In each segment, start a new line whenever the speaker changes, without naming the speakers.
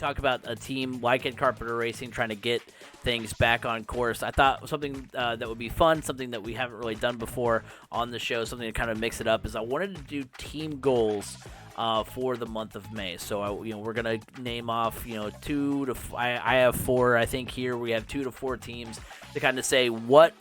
talk about a team like Ed Carpenter Racing trying to get things back on course. I thought something that would be fun, something that we haven't really done before on the show, something to kind of mix it up, is I wanted to do team goals for the month of May. So we're gonna name off 2 to I have 4 I think here. We have 2 to 4 teams to kind of say what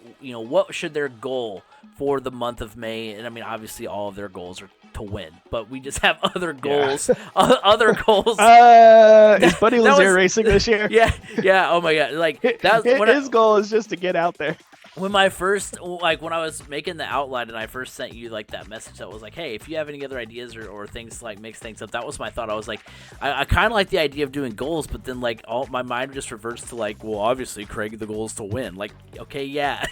should their goal for the month of May, and I mean obviously all of their goals are to win, but we just have other goals. Other goals.
Is Buddy Lazier racing this year?
Yeah. Oh my god! Like
his goal is just to get out there.
When I was making the outline and I first sent you like that message that was like, hey, if you have any other ideas or things to like mix things up, that was my thought. I was like, I kind of like the idea of doing goals, but then like my mind just reverts to like, well, obviously Craig, the goal is to win. Like, okay, yeah,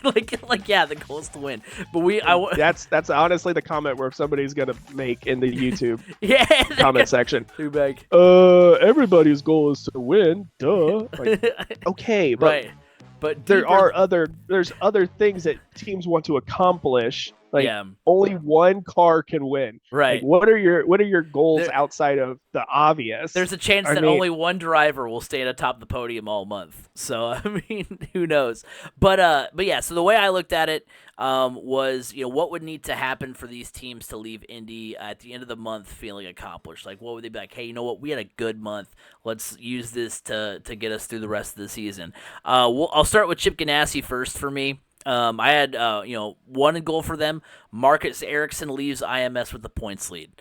yeah, the goal is to win. But
that's honestly the comment where somebody's gonna make in the YouTube comment section.
Too big.
Everybody's goal is to win. Duh. Like, okay, but.
Right. But
there's other things that teams want to accomplish. Like only one car can win.
Right.
Like, what are your goals outside of the obvious?
There's a chance that only one driver will stay atop the podium all month. So I mean, who knows? But yeah. So the way I looked at it was what would need to happen for these teams to leave Indy at the end of the month feeling accomplished. Like what would they be like? Hey, you know what? We had a good month. Let's use this to get us through the rest of the season. I'll start with Chip Ganassi first for me. I had, one goal for them. Marcus Ericsson leaves IMS with the points lead.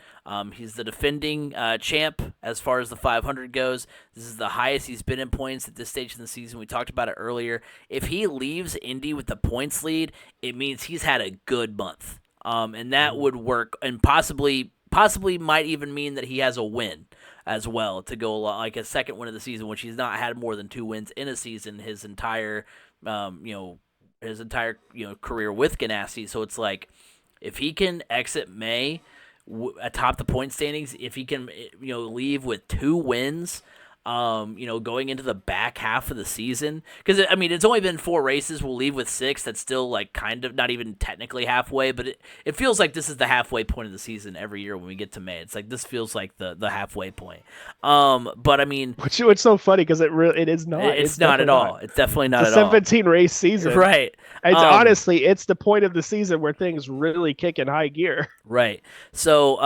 He's the defending champ as far as the 500 goes. This is the highest he's been in points at this stage in the season. We talked about it earlier. If he leaves Indy with the points lead, it means he's had a good month. And that would work, and possibly might even mean that he has a win as well to go along, like a second win of the season, which he's not had more than 2 wins in a season his entire career with Ganassi. So it's like, if he can exit May atop the point standings, if he can leave with 2 wins, going into the back half of the season, because I mean it's only been 4 races. We'll leave with 6. That's still like kind of not even technically halfway, but it feels like this is the halfway point of the season every year when we get to May. It's like this feels like the halfway point. But I mean,
which it's so funny because it is not.
It's not at all. It's definitely not
at
all.
It's a 17 race season,
right?
It's honestly it's the point of the season where things really kick in high gear.
Right. So,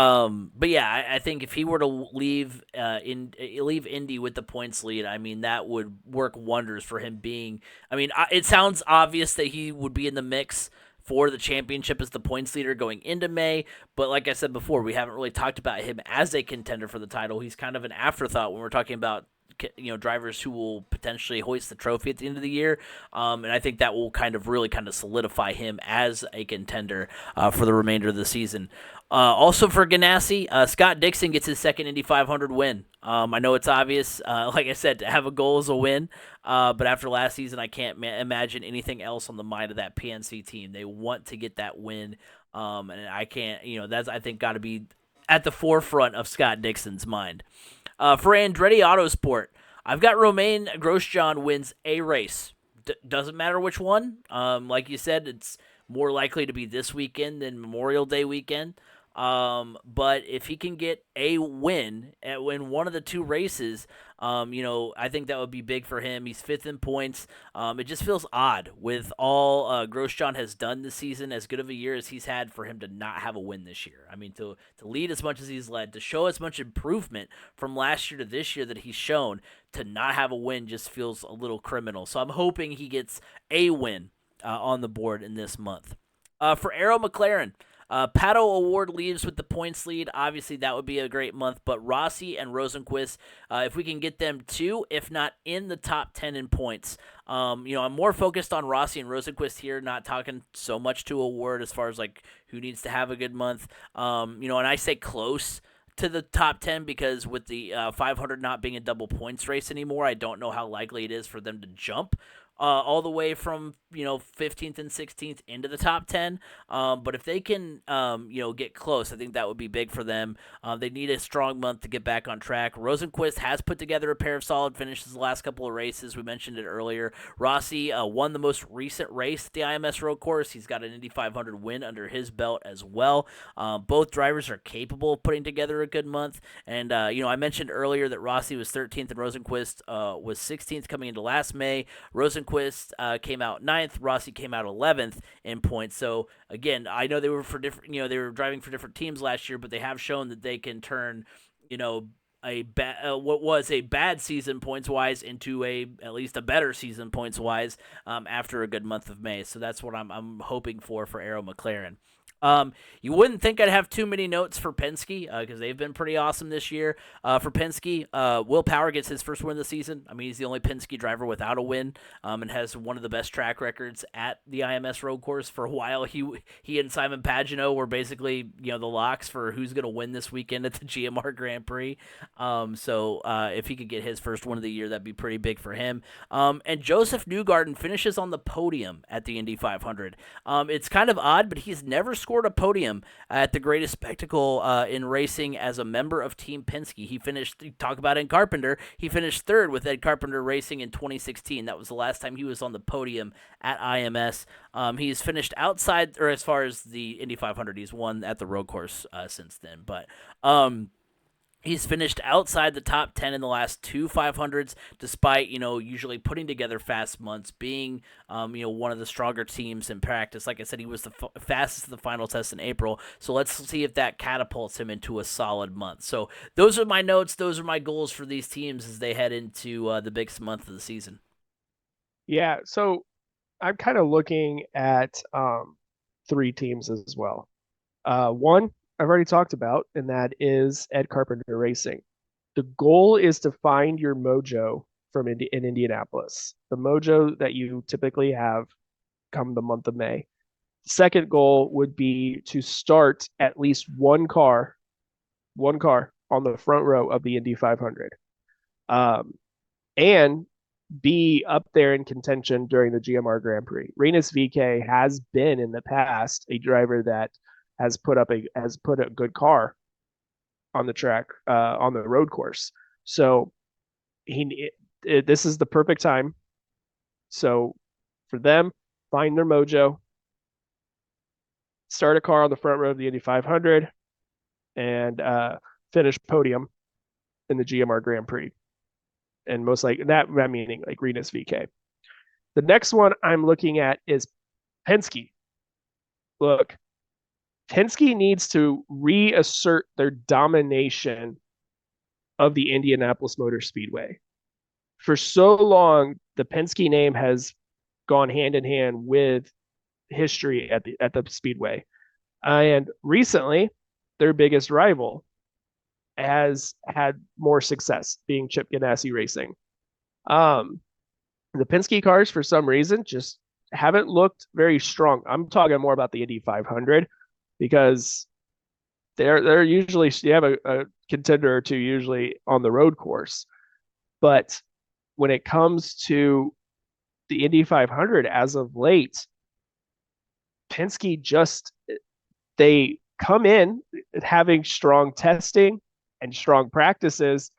but yeah, I think if he were to leave Indy with the points lead, I mean that would work wonders for him being. I mean, it sounds obvious that he would be in the mix for the championship as the points leader going into May, but like I said before, we haven't really talked about him as a contender for the title. He's kind of an afterthought when we're talking about drivers who will potentially hoist the trophy at the end of the year, and I think that will kind of solidify him as a contender for the remainder of the season. Also for Ganassi, Scott Dixon gets his second Indy 500 win. I know it's obvious, like I said, to have a goal is a win, but after last season, I can't imagine anything else on the mind of that PNC team. They want to get that win, and I can't, that's, I think, got to be at the forefront of Scott Dixon's mind. For Andretti Autosport, I've got Romain Grosjean wins a race. Doesn't matter which one. Like you said, it's more likely to be this weekend than Memorial Day weekend. But if he can get a win in one of the 2 races, I think that would be big for him. He's 5th in points. It just feels odd with all Grosjean has done this season, as good of a year as he's had, for him to not have a win this year. I mean, to lead as much as he's led, to show as much improvement from last year to this year that he's shown, to not have a win just feels a little criminal. So I'm hoping he gets a win on the board in this month. For Arrow McLaren, Pato O'Ward leaves with the points lead. Obviously, that would be a great month. But Rossi and Rosenquist, if we can get them 2, if not in the top 10 in points. I'm more focused on Rossi and Rosenquist here, not talking so much to O'Ward as far as like who needs to have a good month. And I say close to the top 10 because with the 500 not being a double points race anymore, I don't know how likely it is for them to jump all the way from 15th and 16th into the top 10. But if they can get close, I think that would be big for them. They need a strong month to get back on track. Rosenquist has put together a pair of solid finishes the last couple of races. We mentioned it earlier. Rossi won the most recent race at the IMS road course. He's got an Indy 500 win under his belt as well. Both drivers are capable of putting together a good month. And, I mentioned earlier that Rossi was 13th and Rosenquist was 16th coming into last May. Rosenquist came out 9th. Rossi came out 11th in points. So, again, I know they were for different, they were driving for different teams last year, but they have shown that they can turn, what was a bad season points wise into at least a better season points wise after a good month of May. So that's what I'm hoping for Arrow McLaren. You wouldn't think I'd have too many notes for Penske because they've been pretty awesome this year. For Penske, Will Power gets his first win of the season. I mean, he's the only Penske driver without a win and has one of the best track records at the IMS road course. For a while, he and Simon Pagenaud were basically the locks for who's going to win this weekend at the GMR Grand Prix. So if he could get his first win of the year, that'd be pretty big for him. And Joseph Newgarden finishes on the podium at the Indy 500. It's kind of odd, but he's never scored a podium at the greatest spectacle in racing as a member of Team Penske. He finished, talk about Ed Carpenter, he finished third with Ed Carpenter Racing in 2016. That was the last time he was on the podium at IMS. He's finished outside, or as far as the Indy 500, he's won at the road course since then. But he's finished outside the top 10 in the last two 500s, despite, usually putting together fast months, being, one of the stronger teams in practice. Like I said, he was the fastest in the final test in April. So let's see if that catapults him into a solid month. So those are my notes. Those are my goals for these teams as they head into the biggest month of the season.
Yeah. So I'm kind of looking at three teams as well. One I've already talked about, and that is Ed Carpenter Racing. The goal is to find your mojo in Indianapolis, the mojo that you typically have come the month of May. The second goal would be to start at least one car on the front row of the Indy 500, and be up there in contention during the GMR Grand Prix. Rinus VeeKay has been in the past a driver that has put a good car on the track on the road course. So this is the perfect time. So for them, find their mojo, start a car on the front row of the Indy 500, and finish podium in the GMR Grand Prix. And most like that meaning like Rinus VeeKay. The next one I'm looking at is Penske. Look, Penske needs to reassert their domination of the Indianapolis Motor Speedway. For so long, the Penske name has gone hand in hand with history at the Speedway. And recently, their biggest rival has had more success, being Chip Ganassi Racing. The Penske cars, for some reason, just haven't looked very strong. I'm talking more about the Indy 500 because they're usually, you have a contender or two usually on the road course. But when it comes to the Indy 500 as of late, Penske they come in having strong testing and strong practices,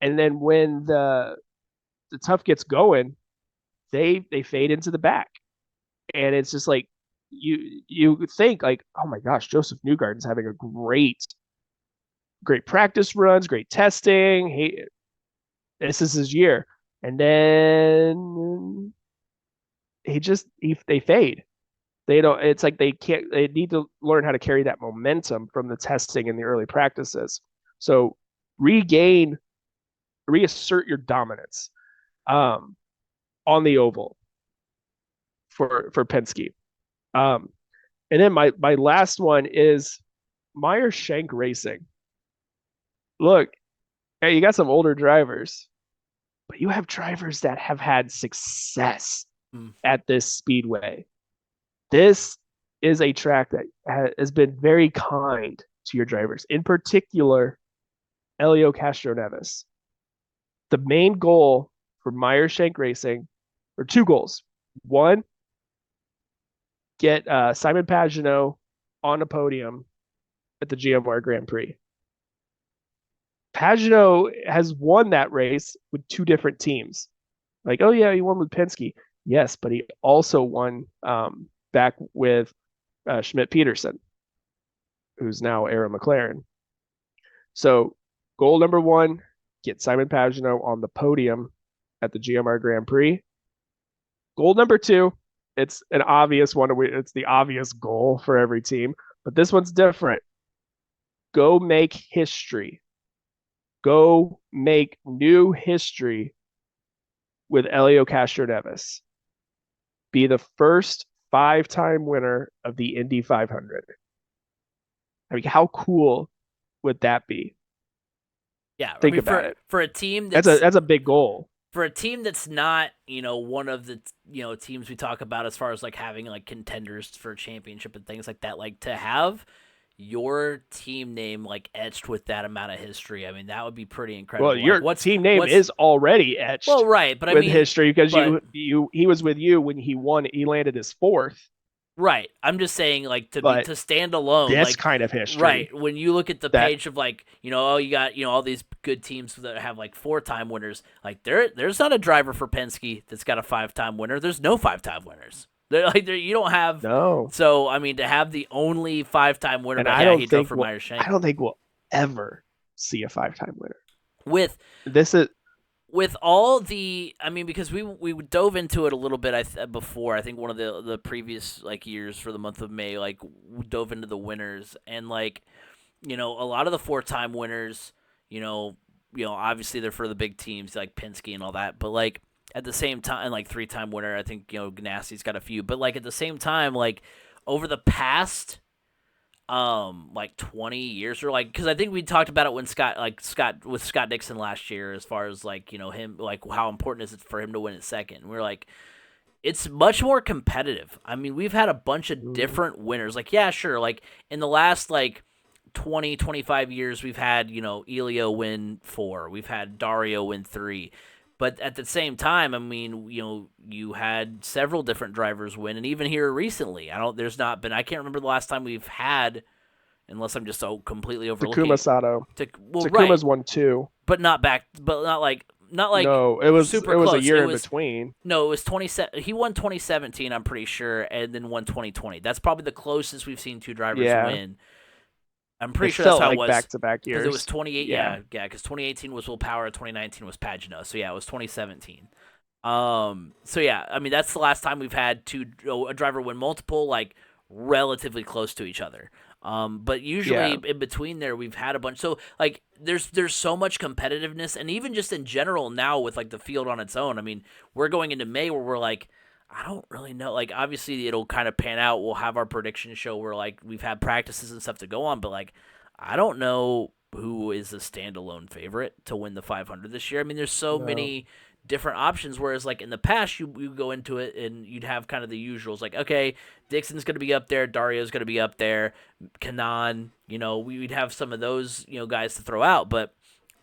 and then when the tough gets going, they fade into the back, and it's just like you think like, oh my gosh, Joseph Newgarden's having a great practice runs, great testing. This is his year, and then they fade. They don't. It's like they can't. They need to learn how to carry that momentum from the testing and the early practices. So reassert your dominance on the oval for Penske. And then my last one is Meyer Shank Racing. Look, hey, you got some older drivers, but you have drivers that have had success at this speedway. This is a track that has been very kind to your drivers, in particular, Elio Castroneves. The main goal for Meyer Shank Racing or two goals. One, get Simon Pagenaud on a podium at the GMR Grand Prix. Pagenaud has won that race with two different teams. Like, oh yeah, he won with Penske. Yes, but he also won back with Schmidt Peterson, who's now Era McLaren. So goal number one, get Simon Pagenaud on the podium at the GMR Grand Prix. Goal number two, it's an obvious one. It's the obvious goal for every team, but this one's different. Go make history. Go make new history with Elio Castroneves. Be the first five-time winner of the Indy 500. I mean, how cool would that be?
Yeah, I
Think
mean
about it.
for a team
That's a big goal.
for a team that's not, one of the, teams we talk about as far as like having like contenders for a championship and things like that, like to have your team name like etched with that amount of history, I mean, that would be pretty incredible.
Well, your
like,
team name is already etched.
Well, right, but I
with
mean
history because
but,
he was with you when he won. He landed his fourth.
Right. I'm just saying, like, to stand alone.
This
like,
kind of history.
Right. When you look at the page of, like, oh, you got, all these good teams that have, like, 4-time winners. Like, there's not a driver for Penske that's got a 5-time winner. There's no 5-time winners. You don't have.
No.
So, I mean, to have the only 5-time winner,
and
he drove for Meyer Shank.
I don't think we'll ever see a 5-time winner.
With all the, I mean, because we dove into it a little bit before. I think one of the previous like years for the month of May, like we dove into the winners, and like, a lot of the 4-time winners, obviously they're for the big teams like Penske and all that, but like at the same time, like 3-time winner, I think Ganassi's got a few, but like at the same time, like over the past like 20 years, or like, because I think we talked about it when Scott Dixon last year, as far as like him, like how important is it for him to win at second. We're like, it's much more competitive. I mean, we've had a bunch of different winners. Like, yeah, sure, like in the last like 20-25 years, we've had Elio win 4, we've had Dario win 3. But at the same time, I mean, you had several different drivers win, and even here recently, I can't remember the last time we've had, unless I'm just so completely overlooking.
Takuma Sato.
Takuma's
won 2,
but not like.
No, it was
super
close.
A year
in between.
No, it was 20. He won 2017, I'm pretty sure, and then won 2020. That's probably the closest we've seen two drivers win. I'm pretty sure that's how it was.
Back-to-back years.
Because it was 28. Yeah. Because 2018 was Will Power, 2019 was Pagenaud. So yeah, it was 2017. So yeah, I mean that's the last time we've had a driver win multiple, like relatively close to each other. But usually in between there, we've had a bunch. So like, there's so much competitiveness, and even just in general now with like the field on its own. I mean, we're going into May where we're like, I don't really know. Like, obviously, it'll kind of pan out. We'll have our prediction show where, like, we've had practices and stuff to go on. But, like, I don't know who is a standalone favorite to win the 500 this year. I mean, there's so many different options. Whereas, like, in the past, you go into it and you'd have kind of the usuals. Like, okay, Dixon's going to be up there. Dario's going to be up there. Kanan, we'd have some of those, guys to throw out. But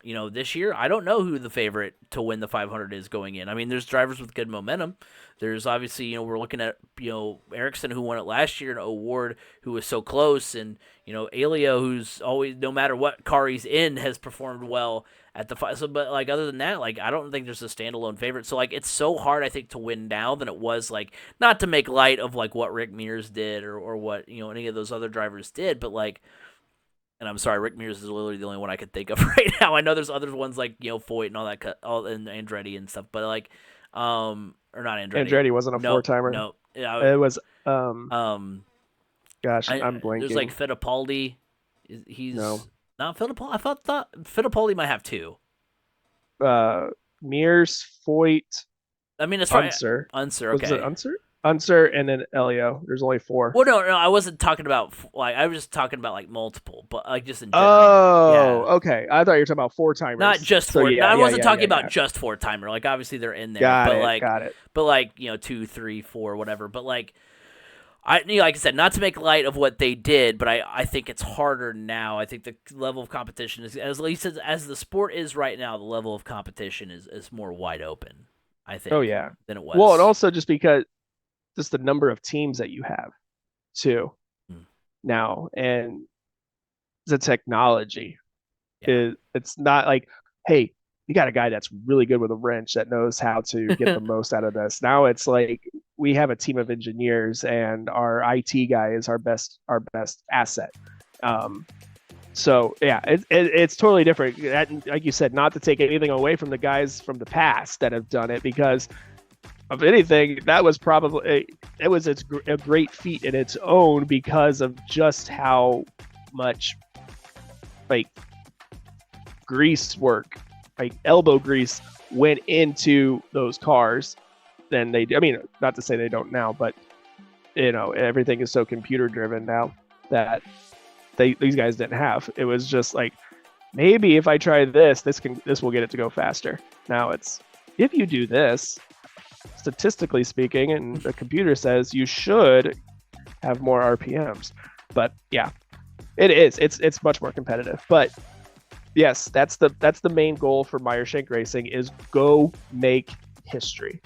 this year, I don't know who the favorite to win the 500 is going in. I mean, there's drivers with good momentum. There's obviously, we're looking at, Ericsson, who won it last year, and O'Ward, who was so close, and, Elio, who's always, no matter what car he's in, has performed well at the five. So, but, like, other than that, like, I don't think there's a standalone favorite. So, like, it's so hard, I think, to win now than it was, like, not to make light of, like, what Rick Mears did or what, any of those other drivers did, but, like, and I'm sorry, Rick Mears is literally the only one I could think of right now. I know there's other ones like Foyt and all that, and Andretti and stuff, but like, or not Andretti.
Andretti wasn't a 4-timer.
No,
it was. Gosh, I'm blanking.
There's like Fittipaldi. He's not Fittipaldi. I thought Fittipaldi might have 2.
Mears, Foyt.
I mean, it's
Unser.
Okay.
Was it Unser? Unser and then Elio. There's only 4.
Well, no, I wasn't talking about like, I was just talking about like multiple, but like just in general.
Oh, okay. I thought you were talking about 4-timers.
Not just 4. I wasn't talking about just 4-timer. Like obviously they're in there,
got it.
But like 2, 3, 4, whatever. But like, like I said, not to make light of what they did, but I think it's harder now. I think the level of competition is, as least as the sport is right now, the level of competition is more wide open. I
Oh
think,
yeah.
than it
Well, and
was.
also just because just the number of teams that you have too
Mm,
now, and the technology
yeah.
is it's not like, hey, you got a guy that's really good with a wrench that knows how to get the most out of this. Now it's like we have a team of engineers, and our IT guy is our best asset. Um, so yeah, it's totally different. Like you said, not to take anything away from the guys from the past that have done it, because of anything, that was probably it was a great feat in its own because of just how much like grease work, like elbow grease, went into those cars than they do. I mean, not to say they don't now, but everything is so computer driven now that these guys didn't have. It was just like, maybe if I try this will get it to go faster. Now it's, if you do this, statistically speaking, and the computer says you should have more RPMs. But yeah, it is. It's much more competitive. But yes, that's the main goal for Meyershank Racing, is go make history.